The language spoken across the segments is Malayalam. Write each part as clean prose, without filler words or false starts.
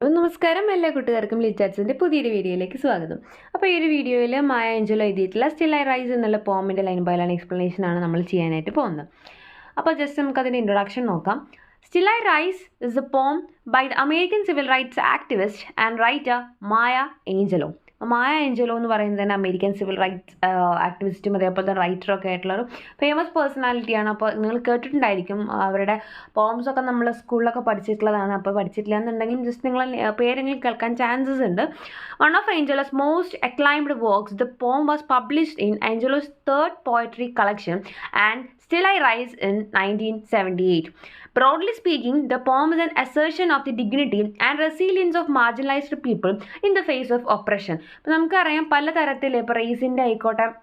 നമസ്കാരം എല്ലാ കൂട്ടുകാർക്കും ലിറ്റാറ്റ്സിൻ്റെ പുതിയൊരു വീഡിയോയിലേക്ക് സ്വാഗതം. അപ്പോൾ ഈ ഒരു വീഡിയോയിൽ മായ ആഞ്ചലോ എഴുതിയിട്ടുള്ള സ്റ്റിൽ ഐ റൈസ് എന്നുള്ള പോമിൻ്റെ ലൈൻ ബൈ ലൈൻ എക്സ്പ്ലനേഷനാണ് നമ്മൾ ചെയ്യാനായിട്ട് പോകുന്നത്. അപ്പോൾ ജസ്റ്റ് നമുക്കതിൻ്റെ ഇൻട്രൊഡക്ഷൻ നോക്കാം. Still I Rise is a poem by the American civil rights activist and writer Maya Angelou. Maya Angelo എന്ന് പറയുന്നത് തന്നെ അമേരിക്കൻ സിവിൽ റൈറ്റ്സ് ആക്ടിവിസ്റ്റും അതേപോലെ തന്നെ റൈറ്ററൊക്കെ ആയിട്ടുള്ളൊരു ഫേമസ് പേഴ്സണാലിറ്റിയാണ്. അപ്പോൾ നിങ്ങൾ കേട്ടിട്ടുണ്ടായിരിക്കും അവരുടെ പോംസൊക്കെ നമ്മൾ സ്കൂളിലൊക്കെ പഠിച്ചിട്ടുള്ളതാണ്. അപ്പോൾ പഠിച്ചിട്ടില്ല എന്നുണ്ടെങ്കിലും ജസ്റ്റ് നിങ്ങൾ പേരെങ്കിലും കേൾക്കാൻ ചാൻസസ് ഉണ്ട്. One of Angelou's most acclaimed works, the poem was published in Angelou's third poetry collection and Still I Rise in 1978. Broadly speaking, the poem is an assertion of the dignity and resilience of marginalized people in the face of oppression. അപ്പോൾ നമുക്കറിയാം പലതരത്തിൽ ഇപ്പോൾ റേസിൻ്റെ ആയിക്കോട്ടെ,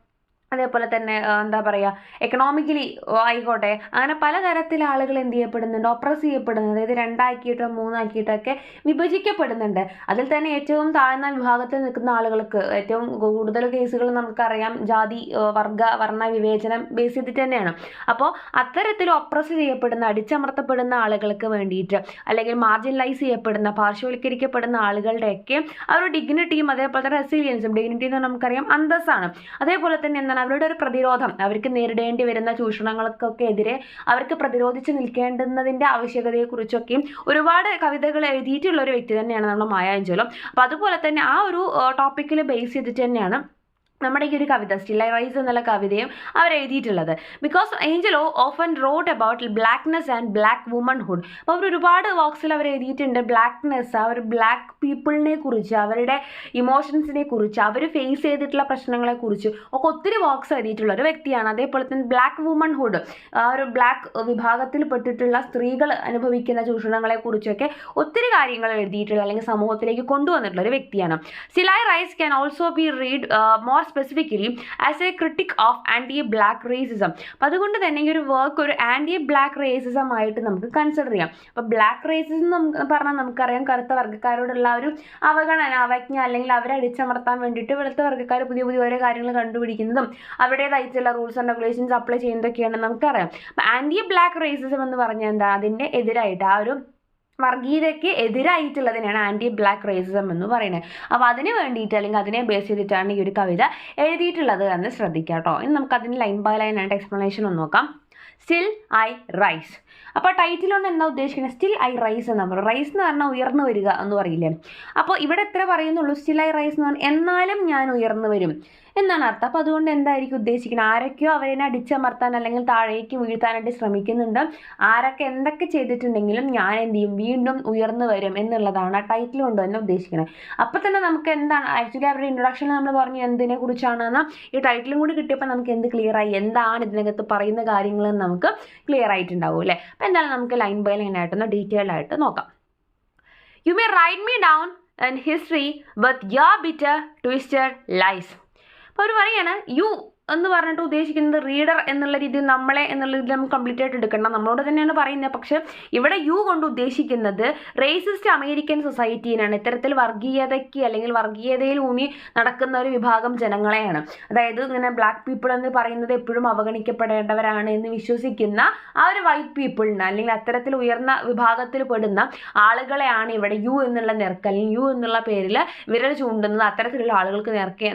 അതേപോലെ തന്നെ എന്താ പറയുക, എക്കണോമിക്കലി ആയിക്കോട്ടെ, അങ്ങനെ പലതരത്തിൽ ആളുകൾ എന്ത് ചെയ്യപ്പെടുന്നുണ്ട്, ഒപ്രസ് ചെയ്യപ്പെടുന്നത്, അതായത് രണ്ടാക്കിയിട്ടോ മൂന്നാക്കിയിട്ടൊക്കെ വിഭജിക്കപ്പെടുന്നുണ്ട്. അതിൽ തന്നെ ഏറ്റവും താഴ്ന്ന വിഭാഗത്തിൽ നിൽക്കുന്ന ആളുകൾക്ക് ഏറ്റവും കൂടുതൽ കേസുകൾ നമുക്കറിയാം ജാതി വർണ്ണ വിവേചനം ബേസ് ചെയ്തിട്ട് തന്നെയാണ്. അപ്പോൾ അത്തരത്തിൽ ഒപ്രസ് ചെയ്യപ്പെടുന്ന അടിച്ചമർത്തപ്പെടുന്ന ആളുകൾക്ക് വേണ്ടിയിട്ട്, അല്ലെങ്കിൽ മാർജിനലൈസ് ചെയ്യപ്പെടുന്ന പാർശ്വവൽക്കരിക്കപ്പെടുന്ന ആളുകളുടെയൊക്കെ ആ ഒരു ഡിഗ്നിറ്റിയും അതേപോലെ തന്നെ റെസിലിയൻസും, ഡിഗ്നിറ്റി എന്ന് നമുക്കറിയാം അന്തസ്സാണ്, അതേപോലെ തന്നെ എന്താണ് അവരുടെ ഒരു പ്രതിരോധം, അവർക്ക് നേരിടേണ്ടി വരുന്ന ചൂഷണങ്ങൾക്കൊക്കെ എതിരെ അവർക്ക് പ്രതിരോധിച്ച് നിൽക്കേണ്ടുന്നതിൻ്റെ ആവശ്യകതയെക്കുറിച്ചൊക്കെയും ഒരുപാട് കവിതകൾ എഴുതിയിട്ടുള്ള ഒരു വ്യക്തി തന്നെയാണ് നമ്മുടെ മായ ആഞ്ചലോ. അപ്പോൾ അതുപോലെ തന്നെ ആ ഒരു ടോപ്പിക്കിൽ ബേസ് ചെയ്തിട്ട് തന്നെയാണ് നമ്മുടെ ഈ ഒരു കവിത സ്റ്റിൽ ഐ റൈസ് എന്നുള്ള കവിതയും അവർ എഴുതിയിട്ടുള്ളത്. Because Angelou often wrote about blackness and black womanhood. അപ്പോൾ അവർ ഒരുപാട് വർക്ക്സിൽ അവർ എഴുതിയിട്ടുണ്ട് ബ്ലാക്ക്നെസ്, ആ ഒരു ബ്ലാക്ക് പീപ്പിളിനെ കുറിച്ച്, അവരുടെ ഇമോഷൻസിനെ കുറിച്ച്, അവർ ഫേസ് ചെയ്തിട്ടുള്ള പ്രശ്നങ്ങളെക്കുറിച്ച് ഒക്കെ ഒത്തിരി വർക്ക്സ് എഴുതിയിട്ടുള്ള ഒരു വ്യക്തിയാണ്. അതേപോലെ തന്നെ ബ്ലാക്ക് വുമൺഹുഡ്, ആ ഒരു ബ്ലാക്ക് വിഭാഗത്തിൽ പെട്ടിട്ടുള്ള സ്ത്രീകൾ അനുഭവിക്കുന്ന ചൂഷണങ്ങളെക്കുറിച്ചൊക്കെ ഒത്തിരി കാര്യങ്ങൾ എഴുതിയിട്ടുള്ള അല്ലെങ്കിൽ സമൂഹത്തിലേക്ക് കൊണ്ടുവന്നിട്ടുള്ള ഒരു വ്യക്തിയാണ്. Still I rise can also be read more specifically as a critic of anti black racism. അപ്പം അതുകൊണ്ട് തന്നെ ഈ ഒരു വർക്ക് ഒരു ആൻറ്റി ബ്ലാക്ക് റേസിസം ആയിട്ട് നമുക്ക് കൺസിഡർ ചെയ്യാം. അപ്പോൾ ബ്ലാക്ക് റേസിസം എന്ന് പറഞ്ഞാൽ നമുക്കറിയാം കറുത്ത വർഗ്ഗക്കാരോടുള്ള ഒരു അവഗണന, അവജ്ഞ, അല്ലെങ്കിൽ അവരെ അടിച്ചമർത്താൻ വേണ്ടിയിട്ട് വെളുത്ത വർഗ്ഗക്കാർ പുതിയ പുതിയ ഓരോ കാര്യങ്ങൾ കണ്ടുപിടിക്കുന്നതും അവരുടേതായിട്ടുള്ള റൂൾസ് ആൻഡ് റെഗുലേഷൻസ് അപ്ലൈ ചെയ്യുന്നതൊക്കെയാണ് നമുക്കറിയാം. അപ്പോൾ ആൻറ്റി ബ്ലാക്ക് റേസിസം എന്ന് പറഞ്ഞാൽ എന്താ, അതിൻ്റെ എതിരായിട്ട് ആ ഒരു വർഗീയതയ്ക്ക് എതിരായിട്ടുള്ളതിനാണ് ആൻറ്റി ബ്ലാക്ക് റേസിസം എന്ന് പറയുന്നത്. അപ്പോൾ അതിന് വേണ്ടിയിട്ട് അല്ലെങ്കിൽ അതിനെ ബേസ് ചെയ്തിട്ടാണ് ഈ ഒരു കവിത എഴുതിയിട്ടുള്ളത് എന്ന് ശ്രദ്ധിക്കാം കേട്ടോ. ഇനി നമുക്കതിന് ലൈൻ ബൈ ലൈൻ ആയിട്ട് എക്സ്പ്ലനേഷൻ ഒന്ന് നോക്കാം. Still I rise. അപ്പോൾ ടൈറ്റിലുകൊണ്ട് എന്താ ഉദ്ദേശിക്കുന്നത്, സ്റ്റിൽ ഐ റൈസ് എന്ന് പറയുന്നത്, റൈസ് എന്ന് പറഞ്ഞാൽ ഉയർന്നു വരിക എന്ന് പറയില്ലേ. അപ്പോൾ ഇവിടെ എത്ര പറയുന്നുള്ളൂ, സ്റ്റിൽ ഐ റൈസ് എന്ന് പറഞ്ഞാൽ എന്നാലും ഞാൻ ഉയർന്നു വരും എന്നാണ് അർത്ഥം. അപ്പോൾ അതുകൊണ്ട് എന്തായിരിക്കും ഉദ്ദേശിക്കുന്നത്, ആരൊക്കെയോ അവരെ അടിച്ചമർത്താൻ അല്ലെങ്കിൽ താഴേക്ക് വീഴ്ത്താനായിട്ട് ശ്രമിക്കുന്നുണ്ട്, ആരൊക്കെ എന്തൊക്കെ ചെയ്തിട്ടുണ്ടെങ്കിലും ഞാൻ എന്ത് ചെയ്യും, വീണ്ടും ഉയർന്നു വരും എന്നുള്ളതാണ് ആ ടൈറ്റിൽ കൊണ്ട് തന്നെ ഉദ്ദേശിക്കുന്നത്. അപ്പോൾ തന്നെ നമുക്ക് എന്താണ് ആക്ച്വലി അവരുടെ ഇൻട്രൊഡക്ഷനിൽ നമ്മൾ പറഞ്ഞു എന്തിനെ കുറിച്ചാണെന്ന്, ഈ ടൈറ്റിലും കൂടി കിട്ടിയപ്പോൾ നമുക്ക് എന്ത് ക്ലിയർ ആയി, എന്താണ് ഇതിനകത്ത് പറയുന്ന കാര്യങ്ങളെന്ന് നമുക്ക് ക്ലിയർ ആയിട്ടുണ്ടാവും അല്ലേ. അപ്പോൾ എന്താണ് നമുക്ക് ലൈൻ ബൈ ലൈൻ ആയിട്ടൊന്ന് ഡീറ്റെയിൽഡ് ആയിട്ട് നോക്കാം. You may write me down in history with your bitter twisted lies. അപ്പോൾ അവർ പറയാണ് യു എന്ന് പറഞ്ഞിട്ട് ഉദ്ദേശിക്കുന്നത് റീഡർ എന്നുള്ള രീതിയിൽ, നമ്മളെ എന്നുള്ള രീതിയിൽ നമുക്ക് കംപ്ലീറ്റ് ആയിട്ട് എടുക്കണം, നമ്മളോട് തന്നെയാണ് പറയുന്നത്. പക്ഷേ ഇവിടെ യു കൊണ്ട് ഉദ്ദേശിക്കുന്നത് റേസിസ്റ്റ് അമേരിക്കൻ സൊസൈറ്റീനാണ്, ഇത്തരത്തിൽ വർഗീയതയ്ക്ക് അല്ലെങ്കിൽ വർഗീയതയിൽ ഊന്നി നടക്കുന്ന ഒരു വിഭാഗം ജനങ്ങളെയാണ്. അതായത് ഇങ്ങനെ ബ്ലാക്ക് പീപ്പിൾ എന്ന് പറയുന്നത് എപ്പോഴും അവഗണിക്കപ്പെടേണ്ടവരാണ് എന്ന് വിശ്വസിക്കുന്ന ആ ഒരു വൈറ്റ് പീപ്പിളിന്, അല്ലെങ്കിൽ അത്തരത്തിൽ ഉയർന്ന വിഭാഗത്തിൽ പെടുന്ന ആളുകളെയാണ് ഇവിടെ യു എന്നുള്ള നേർക്ക് അല്ലെങ്കിൽ യു എന്നുള്ള പേരിൽ വിരൽ ചൂണ്ടുന്നത്. അത്തരത്തിലുള്ള ആളുകൾക്ക്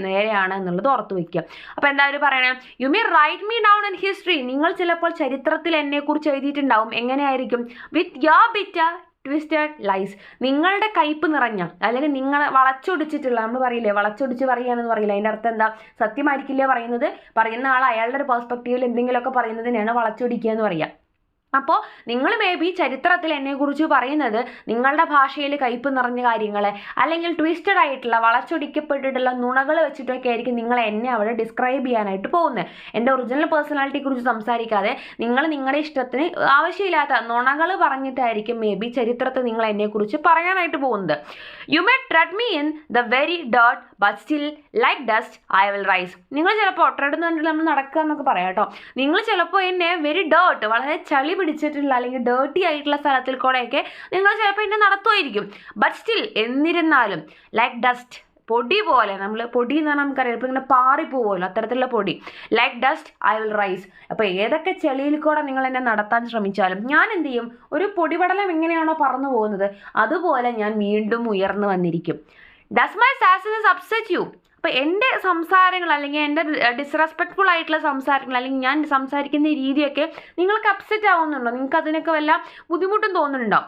നേരെയാണ് എന്നുള്ളത് ഓർത്തു വയ്ക്കുക. അപ്പോൾ എന്തായാലും പറയണേ, you may write me down in history, നിങ്ങൾ ചിലപ്പോൾ ചരിത്രത്തിൽ എന്നെക്കുറിച്ച് എഴുതിയിട്ടുണ്ടാവും. എങ്ങനെയായിരിക്കും, with your bitter twisted lies, നിങ്ങളുടെ കയ്പ് നിറഞ്ഞ അല്ലെങ്കിൽ നിങ്ങൾ വളച്ചൊടിച്ചിട്ടുള്ള, നമ്മൾ പറയില്ലേ വളച്ചൊടിച്ച് പറയുകയാണെന്ന് പറയില്ല, അതിൻ്റെ അർത്ഥം എന്താ, സത്യമായിരിക്കില്ല പറയുന്നത്, പറയുന്ന ആൾ അയാളുടെ ഒരു പെർസ്പെക്റ്റീവിൽ എന്തെങ്കിലുമൊക്കെ പറയുന്നതിനാണ് വളച്ചൊടിക്കുക എന്ന് പറയുക. അപ്പോൾ നിങ്ങൾ മേ ബി ചരിത്രത്തിൽ എന്നെക്കുറിച്ച് പറയുന്നത് നിങ്ങളുടെ ഭാഷയിൽ കയ്പ് നിറഞ്ഞ കാര്യങ്ങളെ അല്ലെങ്കിൽ ട്വിസ്റ്റഡ് ആയിട്ടുള്ള വളച്ചൊടിക്കപ്പെട്ടിട്ടുള്ള നുണകൾ വെച്ചിട്ടൊക്കെ ആയിരിക്കും നിങ്ങൾ എന്നെ അവിടെ ഡിസ്ക്രൈബ് ചെയ്യാനായിട്ട് പോകുന്നത്. എൻ്റെ ഒറിജിനൽ പേഴ്സണാലിറ്റിയെ കുറിച്ച് സംസാരിക്കാതെ നിങ്ങൾ നിങ്ങളുടെ ഇഷ്ടത്തിന് ആവശ്യമില്ലാത്ത നുണകൾ പറഞ്ഞിട്ടായിരിക്കും മേ ബി ചരിത്രത്തിൽ നിങ്ങൾ എന്നെക്കുറിച്ച് പറയാനായിട്ട് പോകുന്നത്. You may ട്രെഡ് me in the very dirt but still like dust I will rice. നിങ്ങൾ ചിലപ്പോൾ ട്രെഡ് എന്ന് പറഞ്ഞിട്ട് നമ്മൾ നടക്കുക എന്നൊക്കെ പറയാം കേട്ടോ. നിങ്ങൾ ചിലപ്പോൾ എന്നെ വെരി ഡേർട്ട്, വളരെ ചളി പിടിച്ചിട്ടുള്ള അല്ലെങ്കിൽ ഡേർട്ടി ആയിട്ടുള്ള സ്ഥലത്തിൽ കൂടെയൊക്കെ നിങ്ങൾ ചിലപ്പോൾ എന്നെ നടത്തുമായിരിക്കും. ബട്ട് സ്റ്റിൽ എന്നിരുന്നാലും ലൈക്ക് ഡസ്റ്റ്, പൊടി പോലെ, നമ്മൾ പൊടി എന്ന് പറഞ്ഞാൽ നമുക്കറിയാം ഇപ്പോൾ ഇങ്ങനെ പാറിപ്പോവുമല്ലോ, അത്തരത്തിലുള്ള പൊടി. Like dust I will rice. അപ്പോൾ ഏതൊക്കെ ചെളിയിൽ കൂടെ നിങ്ങൾ എന്നെ നടത്താൻ ശ്രമിച്ചാലും ഞാൻ എന്ത് ചെയ്യും, ഒരു പൊടിപടലം എങ്ങനെയാണോ പറന്നു പോകുന്നത് അതുപോലെ ഞാൻ വീണ്ടും ഉയർന്നു വന്നിരിക്കും. Does my sadness upset you? അപ്പോൾ എൻ്റെ സംസാരങ്ങൾ അല്ലെങ്കിൽ എൻ്റെ ഡിസ്റെസ്പെക്ട്ഫുൾ ആയിട്ടുള്ള സംസാരങ്ങൾ അല്ലെങ്കിൽ ഞാൻ സംസാരിക്കുന്ന രീതിയൊക്കെ നിങ്ങൾക്ക് അപ്സെറ്റ് ആവുന്നുണ്ടോ? നിങ്ങൾക്ക് അതിനൊക്കെ വല്ല ബുദ്ധിമുട്ടും തോന്നുന്നുണ്ടോ?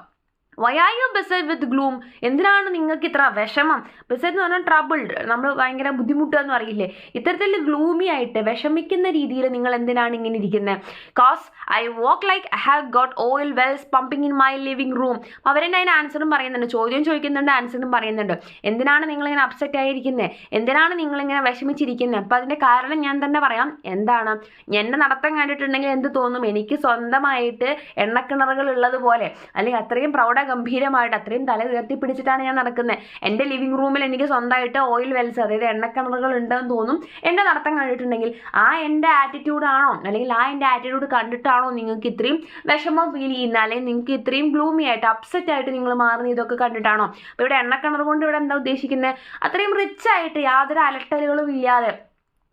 Why are you beset with gloom? എന്തിനാണ് നിങ്ങൾക്ക് ഇത്ര വിഷമം? ബെസെഡ് എന്ന് പറഞ്ഞാൽ ട്രബിൾഡ്, നമ്മൾ ഭയങ്കര ബുദ്ധിമുട്ടുക എന്ന് പറയില്ലേ, ഇത്തരത്തിൽ ഗ്ലൂമി ആയിട്ട് വിഷമിക്കുന്ന രീതിയിൽ നിങ്ങൾ എന്തിനാണ് ഇങ്ങനെ ഇരിക്കുന്നത്? Cos I walk like I have got oil Wells pumping in my living room. അവരെന്നെ അതിന് ആൻസറും പറയുന്നുണ്ട്, ചോദ്യം ചോദിക്കുന്നുണ്ട്, ആൻസറും പറയുന്നുണ്ട്. എന്തിനാണ് നിങ്ങളിങ്ങനെ അപ്സെറ്റ് ആയിരിക്കുന്നത്? എന്തിനാണ് നിങ്ങളിങ്ങനെ വിഷമിച്ചിരിക്കുന്നത്? അപ്പം അതിൻ്റെ കാരണം ഞാൻ തന്നെ പറയാം. എന്താണ്, എൻ്റെ നടത്തം കണ്ടിട്ടുണ്ടെങ്കിൽ എന്ത് തോന്നും? എനിക്ക് സ്വന്തമായിട്ട് എണ്ണക്കിണറുകൾ ഉള്ളതുപോലെ, അല്ലെങ്കിൽ അത്രയും ഗംഭീരമായിട്ട് അത്രയും തല ഉയർത്തിപ്പിടിച്ചിട്ടാണ് ഞാൻ നടക്കുന്നത്. എൻ്റെ ലിവിംഗ് റൂമിൽ എനിക്ക് സ്വന്തമായിട്ട് ഓയിൽ വെൽസ്, അതായത് എണ്ണക്കിണറുകൾ ഉണ്ടെന്ന് തോന്നും എൻ്റെ നടത്തം കണ്ടിട്ടുണ്ടെങ്കിൽ. എൻ്റെ ആറ്റിറ്റ്യൂഡാണോ അല്ലെങ്കിൽ എൻ്റെ ആറ്റിറ്റ്യൂഡ് കണ്ടിട്ടാണോ നിങ്ങൾക്ക് ഇത്രയും വിഷമം ഫീൽ ചെയ്യുന്നത്, അല്ലെങ്കിൽ നിങ്ങൾക്ക് ഇത്രയും ഗ്ലൂമി ആയിട്ട് അപ്സെറ്റ് ആയിട്ട് നിങ്ങൾ മാറുന്ന ഇതൊക്കെ കണ്ടിട്ടാണോ? അപ്പോൾ ഇവിടെ എണ്ണക്കിണർ കൊണ്ട് ഇവിടെ എന്താ ഉദ്ദേശിക്കുന്നത്? അത്രയും റിച്ച് ആയിട്ട് യാതൊരു അലട്ടലുകളും ഇല്ലാതെ,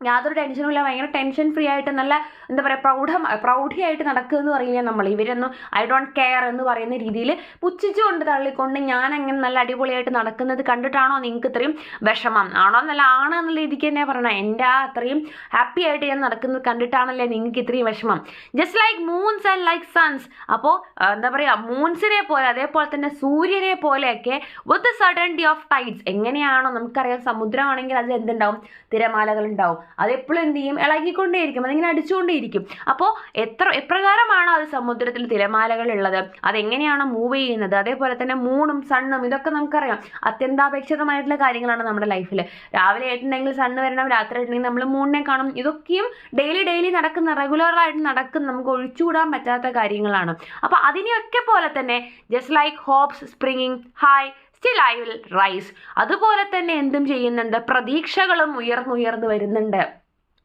യാതൊരു ടെൻഷനും ഇല്ല, ഭയങ്കര ടെൻഷൻ ഫ്രീ ആയിട്ട് നല്ല എന്താ പറയുക പ്രൗഢിയായിട്ട് നടക്കുക എന്ന് പറയില്ല നമ്മൾ. ഇവരൊന്നും ഐ ഡോണ്ട് കെയർ എന്ന് പറയുന്ന രീതിയിൽ പുച്ഛിച്ചുകൊണ്ട് തള്ളിക്കൊണ്ട് ഞാൻ അങ്ങനെ നല്ല അടിപൊളിയായിട്ട് നടക്കുന്നത് കണ്ടിട്ടാണോ നിങ്ങൾക്ക് ഇത്രയും വിഷമം? ആണോ എന്നല്ല, ആണ് എന്നുള്ള രീതിക്ക് തന്നെ പറയണം. എൻ്റെ ആ അത്രയും ഹാപ്പി ആയിട്ട് ഞാൻ നടക്കുന്നത് കണ്ടിട്ടാണല്ലേ നിങ്ങൾക്ക് ഇത്രയും വിഷമം? Just like moons and like sons. അപ്പോൾ എന്താ പറയുക, മൂൺസിനെ പോലെ അതേപോലെ തന്നെ സൂര്യനെ പോലെയൊക്കെ വിത്ത് സർട്ടൻറ്റി ഓഫ് ടൈഡ്സ്. എങ്ങനെയാണോ നമുക്കറിയാം, സമുദ്രമാണെങ്കിൽ അത് എന്തുണ്ടാവും, തിരമാലകൾ ഉണ്ടാവും. അതെപ്പോഴും എന്ത് ചെയ്യും, ഇളകിക്കൊണ്ടേയിരിക്കും, അതിങ്ങനെ അടിച്ചുകൊണ്ടേയിരിക്കും. അപ്പോൾ എപ്രകാരമാണോ അത് സമുദ്രത്തിൽ തിരമാലകൾ ഉള്ളത്, അതെങ്ങനെയാണോ മൂവ് ചെയ്യുന്നത്, അതേപോലെ തന്നെ മൂണും സണ്ണും ഇതൊക്കെ നമുക്കറിയാം അത്യന്താപേക്ഷിതമായിട്ടുള്ള കാര്യങ്ങളാണ് നമ്മുടെ ലൈഫിൽ. രാവിലെ ആയിട്ടുണ്ടെങ്കിൽ സണ്ണ് വരണം, രാത്രി ആയിട്ടുണ്ടെങ്കിൽ നമ്മൾ മൂണിനെ കാണും. ഇതൊക്കെയും ഡെയിലി നടക്കുന്ന, റെഗുലറായിട്ട് നടക്കുന്ന, നമുക്ക് ഒഴിച്ചുകൂടാൻ പറ്റാത്ത കാര്യങ്ങളാണ്. അപ്പോൾ അതിനെയൊക്കെ പോലെ തന്നെ just like hopes springing high still I will rise. അതുപോലെ തന്നെ എന്തും ചെയ്യുന്നുണ്ട്, പ്രതീക്ഷകളും ഉയർന്നു വരുന്നുണ്ട്.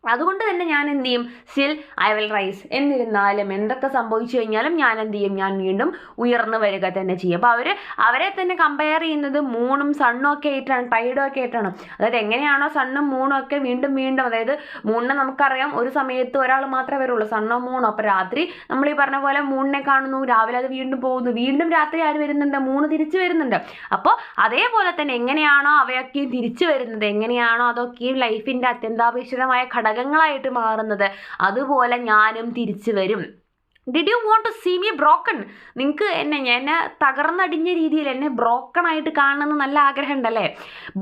അതുകൊണ്ട് തന്നെ ഞാൻ എന്ത് ചെയ്യും, സ്റ്റിൽ ഐ വിൽ റൈസ്. എന്നിരുന്നാലും എന്തൊക്കെ സംഭവിച്ചു കഴിഞ്ഞാലും ഞാൻ എന്ത് ചെയ്യും, ഞാൻ വീണ്ടും ഉയർന്നു വരിക തന്നെ ചെയ്യും. അപ്പോൾ അവരെ തന്നെ കമ്പയർ ചെയ്യുന്നത് മൂണും സണ്ണും ഒക്കെ ആയിട്ടാണ്, ടൈഡും ഒക്കെ ആയിട്ടാണ്. അതായത് എങ്ങനെയാണോ സണ്ണും മൂണും ഒക്കെ വീണ്ടും അതായത് മൂണിനെ നമുക്കറിയാം ഒരു സമയത്ത് ഒരാൾ മാത്രമേ വരുള്ളൂ, സണ്ണോ മൂണോ. അപ്പോൾ രാത്രി നമ്മൾ ഈ പറഞ്ഞ പോലെ മൂണിനെ കാണുന്നു, രാവിലെ അത് വീണ്ടും പോകുന്നു, വീണ്ടും രാത്രി ആര് വരുന്നുണ്ട്, മൂണ് തിരിച്ചു വരുന്നുണ്ട്. അപ്പോൾ അതേപോലെ തന്നെ എങ്ങനെയാണോ അവയൊക്കെയും തിരിച്ചു വരുന്നത്, എങ്ങനെയാണോ അതൊക്കെയും ലൈഫിൻ്റെ അത്യന്താപേക്ഷിതമായ ഘടകങ്ങളായിട്ട് മാറുന്നത്, അതുപോലെ ഞാനും തിരിച്ചു വരും. Did you want to see me broken? നിങ്ങൾക്ക് എന്നെ തകർന്നടിഞ്ഞ രീതിയിൽ എന്നെ ബ്രോക്കൺ ആയിട്ട് കാണണമെന്ന് നല്ല ആഗ്രഹം ഉണ്ടല്ലേ?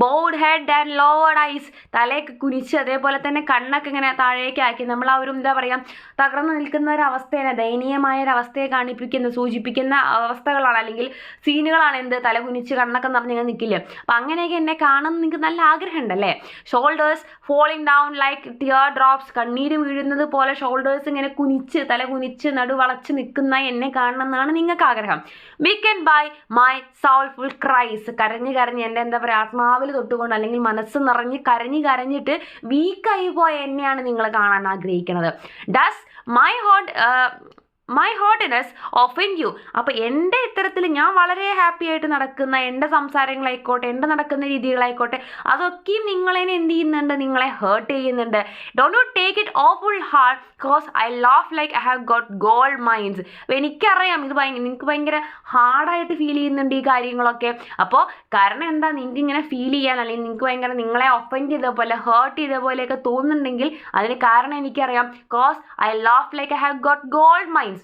Bowed head and lowered eyes, തലയൊക്കെ കുനിച്ച് അതേപോലെ തന്നെ കണ്ണൊക്കെ ഇങ്ങനെ താഴേക്ക് ആക്കി നമ്മൾ ആ ഒരു എന്താ പറയുക, തകർന്നു നിൽക്കുന്ന ഒരു അവസ്ഥയെ, ദയനീയമായ ഒരു അവസ്ഥയെ സൂചിപ്പിക്കുന്ന അവസ്ഥകളാണ് അല്ലെങ്കിൽ സീനുകളാണ് എന്ത്, തല കുനിച്ച് കണ്ണൊക്കെ നിറഞ്ഞിങ്ങനെ നിൽക്കില്ലേ. അപ്പം അങ്ങനെയൊക്കെ എന്നെ കാണുന്ന നിങ്ങൾക്ക് നല്ല ആഗ്രഹം ഉണ്ടല്ലേ? Shoulders falling down like tear drops, കണ്ണീര് വീഴുന്നത് പോലെ ഷോൾഡേഴ്സ് ഇങ്ങനെ കുനിച്ച്, തല കുനിച്ച് വളച്ച് നിൽക്കുന്ന എന്നെ കാണണമെന്നാണ് നിങ്ങൾക്ക് ആഗ്രഹം. വീക്കെൻഡ് ബൈ മൈ സോൾഫുൾ ക്രൈസ്, കരഞ്ഞ് എൻ്റെ എന്താ പറയുക, ആത്മാവിൽ തൊട്ടുകൊണ്ട് അല്ലെങ്കിൽ മനസ്സ് നിറഞ്ഞ് കരഞ്ഞിട്ട് വീക്കായി പോയ എന്നെയാണ് നിങ്ങൾ കാണാൻ ആഗ്രഹിക്കുന്നത്. Does my haughtiness offend you? അപ്പോൾ എൻ്റെ ഇത്തരത്തിൽ ഞാൻ വളരെ ഹാപ്പി ആയിട്ട് നടക്കുന്ന എൻ്റെ സംസാരങ്ങളായിക്കോട്ടെ, എൻ്റെ നടക്കുന്ന രീതികളായിക്കോട്ടെ, അതൊക്കെയും നിങ്ങളെ എന്ത് ചെയ്യുന്നുണ്ട്, നിങ്ങളെ ഹേർട്ട് ചെയ്യുന്നുണ്ട്. Don't you take it awful hard because I laugh like I have got gold mines. അപ്പോൾ എനിക്കറിയാം ഇത് നിങ്ങൾക്ക് ഭയങ്കര ഹാർഡായിട്ട് ഫീൽ ചെയ്യുന്നുണ്ട് ഈ കാര്യങ്ങളൊക്കെ. അപ്പോൾ കാരണം എന്താ, നിങ്ങൾക്ക് ഇങ്ങനെ ഫീൽ ചെയ്യാൻ അല്ലെങ്കിൽ നിങ്ങൾക്ക് ഭയങ്കര നിങ്ങളെ ഒഫൻഡ് ചെയ്ത പോലെ, ഹേർട്ട് ചെയ്ത പോലെയൊക്കെ തോന്നുന്നുണ്ടെങ്കിൽ അതിന് കാരണം എനിക്കറിയാം. Because I laugh like I have got gold mines.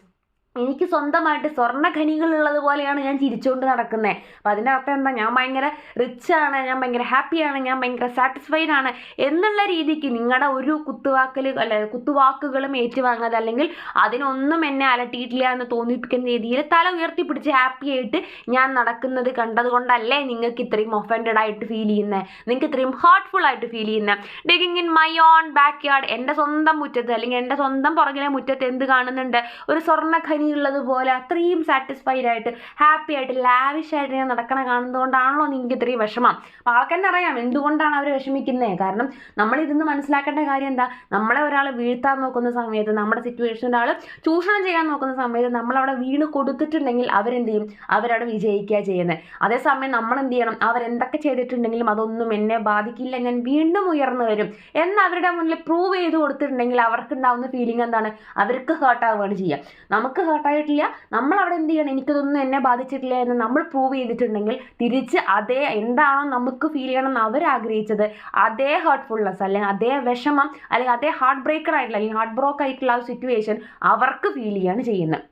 എനിക്ക് സ്വന്തമായിട്ട് സ്വർണ്ണ ഖനികളുള്ളത് പോലെയാണ് ഞാൻ ചിരിച്ചുകൊണ്ട് നടക്കുന്നത്. അപ്പോൾ അതിൻ്റെ അർത്ഥം എന്താ, ഞാൻ ഭയങ്കര റിച്ചാണ്, ഞാൻ ഭയങ്കര ഹാപ്പിയാണ്, ഞാൻ ഭയങ്കര സാറ്റിസ്ഫൈഡ് ആണ് എന്നുള്ള രീതിക്ക് നിങ്ങളുടെ ഒരു കുത്തുവാക്കുകളും ഏറ്റുവാങ്ങാതെ അല്ലെങ്കിൽ അതിനൊന്നും എന്നെ അലട്ടിയിട്ടില്ല എന്ന് തോന്നിപ്പിക്കുന്ന രീതിയിൽ തല ഉയർത്തിപ്പിടിച്ച് ഹാപ്പി ആയിട്ട് ഞാൻ നടക്കുന്നത് കണ്ടതുകൊണ്ടല്ലേ നിങ്ങൾക്ക് ഇത്രയും ഒഫൻഡഡ് ആയിട്ട് ഫീൽ ചെയ്യുന്നത്, നിങ്ങൾക്ക് ഇത്രയും ഹേർട്ട്ഫുൾ ആയിട്ട് ഫീൽ ചെയ്യുന്നത്. Digging in my own back yard, എൻ്റെ സ്വന്തം മുറ്റത്ത് അല്ലെങ്കിൽ എൻ്റെ സ്വന്തം പുറകിലെ മുറ്റത്ത് എന്ത് കാണുന്നുണ്ട്, ഒരു സ്വർണ്ണ ഖനി ഉള്ളതുപോലെ അത്രയും സാറ്റിസ്ഫൈഡ് ആയിട്ട് ഹാപ്പി ആയിട്ട് ലാവിഷ് ആയിട്ട് ഞാൻ നടക്കണ കാണുന്നതുകൊണ്ടാണല്ലോ നിങ്ങൾക്ക് ഇത്രയും വിഷമം. അപ്പോൾ ആൾക്കെന്നെ അറിയാം എന്തുകൊണ്ടാണ് അവർ വിഷമിക്കുന്നത്. കാരണം നമ്മൾ ഇതിന്ന് മനസ്സിലാക്കേണ്ട കാര്യം എന്താ, നമ്മളെ ഒരാൾ വീഴ്ത്താൻ നോക്കുന്ന സമയത്ത്, നമ്മുടെ സിറ്റുവേഷൻ ഒരാൾ ചൂഷണം ചെയ്യാൻ നോക്കുന്ന സമയത്ത് നമ്മളവിടെ വീണ് കൊടുത്തിട്ടുണ്ടെങ്കിൽ അവരെന്ത് ചെയ്യും, അവരവിടെ വിജയിക്കുക ചെയ്യുന്നത്. അതേസമയം നമ്മൾ എന്ത് ചെയ്യണം, അവരെന്തൊക്കെ ചെയ്തിട്ടുണ്ടെങ്കിലും അതൊന്നും എന്നെ ബാധിക്കില്ല, ഞാൻ വീണ്ടും ഉയർന്നു വരും എന്ന് അവരുടെ മുന്നിൽ പ്രൂവ് ചെയ്ത് കൊടുത്തിട്ടുണ്ടെങ്കിൽ അവർക്കുണ്ടാവുന്ന ഫീലിംഗ് എന്താണ്, അവർക്ക് ഹേർട്ടാവുകയാണ് ചെയ്യുക. നമുക്ക് ഹേർട്ടായിട്ടില്ല, നമ്മൾ അവിടെ എന്ത് ചെയ്യണം, എനിക്കതൊന്നും എന്നെ ബാധിച്ചിട്ടില്ല എന്ന് നമ്മൾ പ്രൂവ് ചെയ്തിട്ടുണ്ടെങ്കിൽ തിരിച്ച് അതേ എന്താണോ നമുക്ക് ഫീൽ ചെയ്യണം എന്ന് അവരാഗ്രഹിച്ചത് അതേ ഹേർട്ട്ഫുൾനെസ് അല്ലെങ്കിൽ അതേ വിഷമം അല്ലെങ്കിൽ അതേ ഹാർട്ട് ബ്രേക്കർ ആയിട്ടുള്ള അല്ലെങ്കിൽ ഹാർട്ട് ബ്രോക്ക് ആയിട്ടുള്ള ആ സിറ്റുവേഷൻ അവർക്ക് ഫീൽ ചെയ്യാണ് ചെയ്യുന്നത്.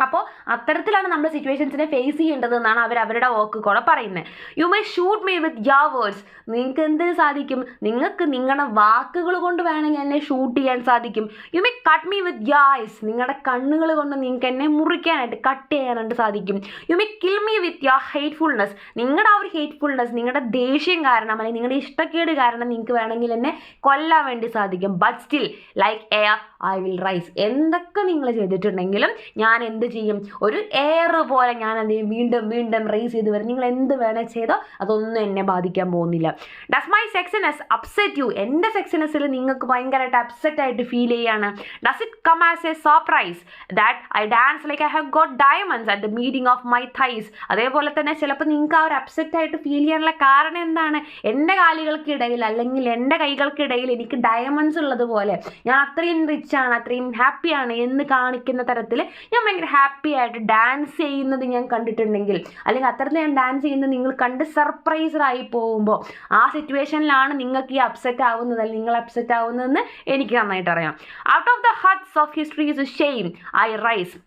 അപ്പോൾ അത്തരത്തിലാണ് നമ്മൾ സിറ്റുവേഷൻസിനെ ഫേസ് ചെയ്യേണ്ടത് എന്നാണ് അവരുടെ വർക്ക് കൂടെ പറയുന്നത്. You may shoot me with your words. നിങ്ങൾക്ക് എന്തിനു സാധിക്കും, നിങ്ങൾക്ക് നിങ്ങളുടെ വാക്കുകൾ കൊണ്ട് വേണമെങ്കിൽ എന്നെ ഷൂട്ട് ചെയ്യാൻ സാധിക്കും. You may cut me with your eyes. നിങ്ങളുടെ കണ്ണുകൾ കൊണ്ട് നിങ്ങൾക്ക് എന്നെ മുറിക്കാനായിട്ട് കട്ട് ചെയ്യാനായിട്ട് സാധിക്കും. You may kill me with your hatefulness. നിങ്ങളുടെ ആ ഒരു ഹേറ്റ്ഫുൾനെസ്, നിങ്ങളുടെ ദേഷ്യം കാരണം അല്ലെങ്കിൽ നിങ്ങളുടെ ഇഷ്ടക്കേട് കാരണം നിങ്ങൾക്ക് വേണമെങ്കിൽ എന്നെ കൊല്ലാൻ വേണ്ടി സാധിക്കും. But still like air I will rice. എന്തൊക്കെ നിങ്ങൾ ചെയ്തിട്ടുണ്ടെങ്കിലും ഞാൻ എന്ത് ചെയ്യും, ഒരു എയർ പോലെ ഞാൻ എന്ത് ചെയ്യും, വീണ്ടും വീണ്ടും റൈസ് ചെയ്ത് വരും. നിങ്ങൾ എന്ത് വേണേൽ ചെയ്തോ അതൊന്നും എന്നെ ബാധിക്കാൻ പോകുന്നില്ല. Does my sexiness upset you. എൻ്റെ സെക്സിനെസ്സിൽ നിങ്ങൾക്ക് ഭയങ്കരമായിട്ട് അപ്സെറ്റ് ആയിട്ട് ഫീൽ ചെയ്യാണ്. Does it come as a surprise that I dance like I have got diamonds at the meeting of my thighs. അതേപോലെ തന്നെ ചിലപ്പോൾ നിങ്ങൾക്ക് ആ ഒരു അപ്സെറ്റ് ആയിട്ട് ഫീൽ ചെയ്യാനുള്ള കാരണം എന്താണ്, എൻ്റെ കാലുകൾക്കിടയിൽ അല്ലെങ്കിൽ എൻ്റെ കൈകൾക്കിടയിൽ എനിക്ക് ഡയമണ്ട്സ് ഉള്ളതുപോലെ ഞാൻ അത്രയും റിച്ച് ആണ്, അത്രയും ഹാപ്പിയാണ് എന്ന് കാണിക്കുന്ന തരത്തിൽ ഞാൻ ഭയങ്കര ഹാപ്പി ആയിട്ട് ഡാൻസ് ചെയ്യുന്നത് ഞാൻ കണ്ടിട്ടുണ്ടെങ്കിൽ അല്ലെങ്കിൽ അത്തരത്തിൽ ഞാൻ ഡാൻസ് ചെയ്യുന്നത് നിങ്ങൾ കണ്ട് സർപ്രൈസ്ഡായി പോകുമ്പോൾ ആ സിറ്റുവേഷനിലാണ് നിങ്ങൾക്ക് ഈ അപ്സെറ്റ് ആവുന്നത് അല്ലെങ്കിൽ നിങ്ങൾ അപ്സെറ്റ് ആവുന്നതെന്ന് എനിക്ക് നന്നായിട്ട് അറിയാം. Out of the huts of history's shame I rise.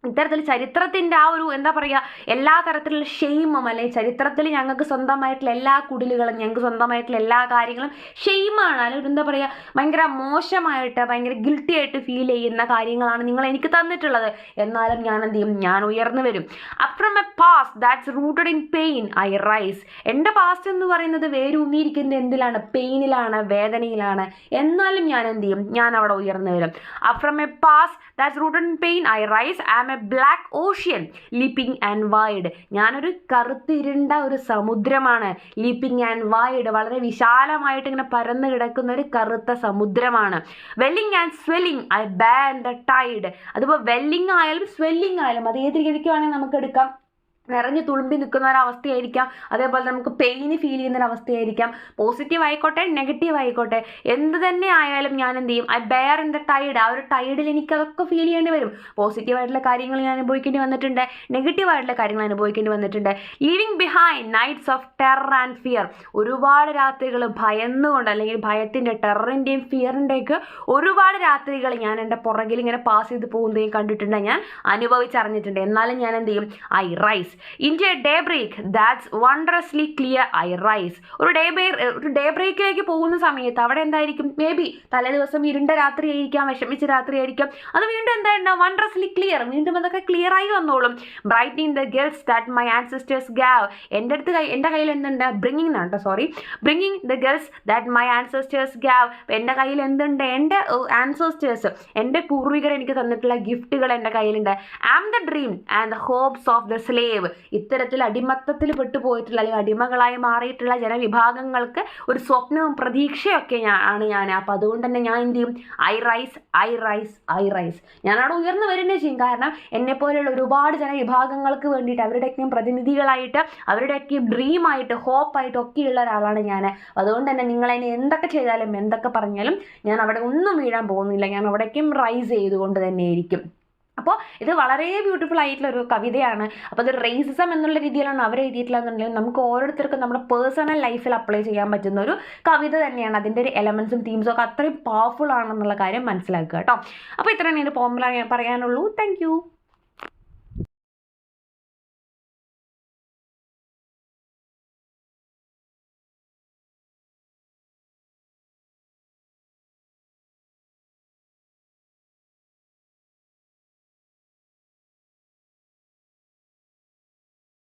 ഇത്തരത്തിൽ ചരിത്രത്തിൻ്റെ ആ ഒരു എന്താ പറയുക, എല്ലാ തരത്തിലുള്ള ഷെയിമും അല്ലെങ്കിൽ ചരിത്രത്തിൽ ഞങ്ങൾക്ക് സ്വന്തമായിട്ടുള്ള എല്ലാ കുടിലുകളും ഞങ്ങൾക്ക് സ്വന്തമായിട്ടുള്ള എല്ലാ കാര്യങ്ങളും ഷെയിമാണ് അല്ലെങ്കിൽ എന്താ പറയുക, ഭയങ്കര മോശമായിട്ട് ഭയങ്കര ഗിൽറ്റി ആയിട്ട് ഫീൽ ചെയ്യുന്ന കാര്യങ്ങളാണ് നിങ്ങൾ എനിക്ക് തന്നിട്ടുള്ളത്. എന്നാലും ഞാൻ എന്ത് ചെയ്യും, ഞാൻ ഉയർന്നു വരും. Up from a past that's rooted in pain I rise. എൻ്റെ പാസ്റ്റ് എന്ന് പറയുന്നത് വേരൂന്നിയിരിക്കുന്നത് എന്തിലാണ്, പെയിനിലാണ്, വേദനയിലാണ്. എന്നാലും ഞാൻ എന്ത് ചെയ്യും, ഞാൻ അവിടെ ഉയർന്നു വരും. Up from a past that's rooted in pain I rise. I am a black ocean leaping and wide. ഞാനൊരു കറുത്തിരുണ്ട ഒരു സമുദ്രമാണ്. ലീപ്പിംഗ് ആൻഡ് വൈഡ്, വളരെ വിശാലമായിട്ട് ഇങ്ങനെ പരന്നു കിടക്കുന്ന ഒരു കറുത്ത സമുദ്രമാണ്. Welling and swelling I bear the tide. അതിപ്പോൾ വെല്ലിംഗ് ആയാലും സ്വെല്ലിംഗ് ആയാലും അത് ഏത് രീതിക്ക് വേണമെങ്കിൽ നമുക്ക് എടുക്കാം. നിറഞ്ഞു തുളുമ്പി നിൽക്കുന്ന ഒരവസ്ഥയായിരിക്കാം, അതേപോലെ നമുക്ക് പെയിന് ഫീൽ ചെയ്യുന്ന ഒരവസ്ഥയായിരിക്കാം. പോസിറ്റീവ് ആയിക്കോട്ടെ നെഗറ്റീവ് ആയിക്കോട്ടെ എന്ത് തന്നെ ആയാലും ഞാൻ എന്ത് ചെയ്യും, I bear in the tide. ആ ഒരു ടൈഡിൽ എനിക്ക് അതൊക്കെ ഫീൽ ചെയ്യേണ്ടി വരും. പോസിറ്റീവായിട്ടുള്ള കാര്യങ്ങൾ ഞാൻ അനുഭവിക്കേണ്ടി വന്നിട്ടുണ്ട്, നെഗറ്റീവായിട്ടുള്ള കാര്യങ്ങൾ അനുഭവിക്കേണ്ടി വന്നിട്ടുണ്ട്. Leaving behind nights of terror and fear. ഒരുപാട് രാത്രികൾ ഭയന്നുകൊണ്ട് അല്ലെങ്കിൽ ഭയത്തിൻ്റെ ടെററിൻ്റെയും ഫിയറിൻ്റെയൊക്കെ ഒരുപാട് രാത്രികൾ ഞാൻ എൻ്റെ പുറകിൽ ഇങ്ങനെ പാസ് ചെയ്ത് പോകുന്നതും കണ്ടിട്ടുണ്ട്, ഞാൻ അനുഭവിച്ചറിഞ്ഞിട്ടുണ്ട്. എന്നാലും ഞാൻ എന്ത് ചെയ്യും, I rise. Into a daybreak that's wondrously clear I rise. ഒരു ഡേ ബ്രേക്കിലേക്ക് പോകുന്ന സമയത്ത് അവിടെ എന്തായിരിക്കും, മേ ബി തലേ ദിവസം ഇരുണ്ട രാത്രി ആയിരിക്കാം, വിഷമിച്ച രാത്രി ആയിരിക്കാം. അത് വീണ്ടും എന്തായിട്ടുണ്ടാവും, വണ്ടർസ്ലി ക്ലിയർ. വീണ്ടും അതൊക്കെ ക്ലിയർ ആയി വന്നോളും. Brightening the gifts that my ancestors gave. എൻ്റെ കയ്യിൽ എന്തുണ്ട്, bringing the gifts that my ancestors gave. എൻ്റെ കയ്യിൽ എന്തുണ്ട്, എൻ്റെ ആൻസസ്റ്റേഴ്സ്, എൻ്റെ പൂർവികർ എനിക്ക് തന്നിട്ടുള്ള ഗിഫ്റ്റുകൾ എൻ്റെ കയ്യിലുണ്ട്. I am the dream and the hopes of the slave. ഇത്തരത്തിൽ അടിമത്തത്തിൽ പെട്ടുപോയിട്ടുള്ള അല്ലെങ്കിൽ അടിമകളായി മാറിയിട്ടുള്ള ജനവിഭാഗങ്ങൾക്ക് ഒരു സ്വപ്നവും പ്രതീക്ഷയൊക്കെ ആണ് ഞാൻ. അപ്പം അതുകൊണ്ട് തന്നെ ഞാൻ എന്ത് ചെയ്യും, ഐ റൈസ്. ഞാനവിടെ ഉയർന്നു വരുന്നേ ചെയ്യും. കാരണം എന്നെപ്പോലെയുള്ള ഒരുപാട് ജനവിഭാഗങ്ങൾക്ക് വേണ്ടിയിട്ട് അവരുടെയൊക്കെയും പ്രതിനിധികളായിട്ട് അവരുടെയൊക്കെയും ഡ്രീമായിട്ട് ഹോപ്പായിട്ട് ഒക്കെയുള്ള ഒരാളാണ് ഞാൻ. അതുകൊണ്ട് തന്നെ നിങ്ങളതിനെ എന്തൊക്കെ ചെയ്താലും എന്തൊക്കെ പറഞ്ഞാലും ഞാൻ അവിടെ ഒന്നും വീഴാൻ പോകുന്നില്ല. ഞാൻ അവിടേക്കും റൈസ് ചെയ്തുകൊണ്ട് തന്നെ ആയിരിക്കും. അപ്പോൾ ഇത് വളരെ ബ്യൂട്ടിഫുൾ ആയിട്ടുള്ളൊരു കവിതയാണ്. അപ്പോൾ അത് റേസിസം എന്നുള്ള രീതിയിലാണ് അവർ എഴുതിയിട്ടുള്ളതെന്നുണ്ടെങ്കിൽ നമുക്ക് ഓരോരുത്തർക്കും നമ്മുടെ പേഴ്സണൽ ലൈഫിൽ അപ്ലൈ ചെയ്യാൻ പറ്റുന്ന ഒരു കവിത തന്നെയാണ്. അതിൻ്റെ ഒരു എലമെൻസും തീംസും ഒക്കെ അത്രയും പവർഫുൾ ആണെന്നുള്ള കാര്യം മനസ്സിലാക്കുക കേട്ടോ. അപ്പോൾ ഇത്രയാണ് എൻ്റെ പോമിൽ പറയാനുള്ളൂ. താങ്ക്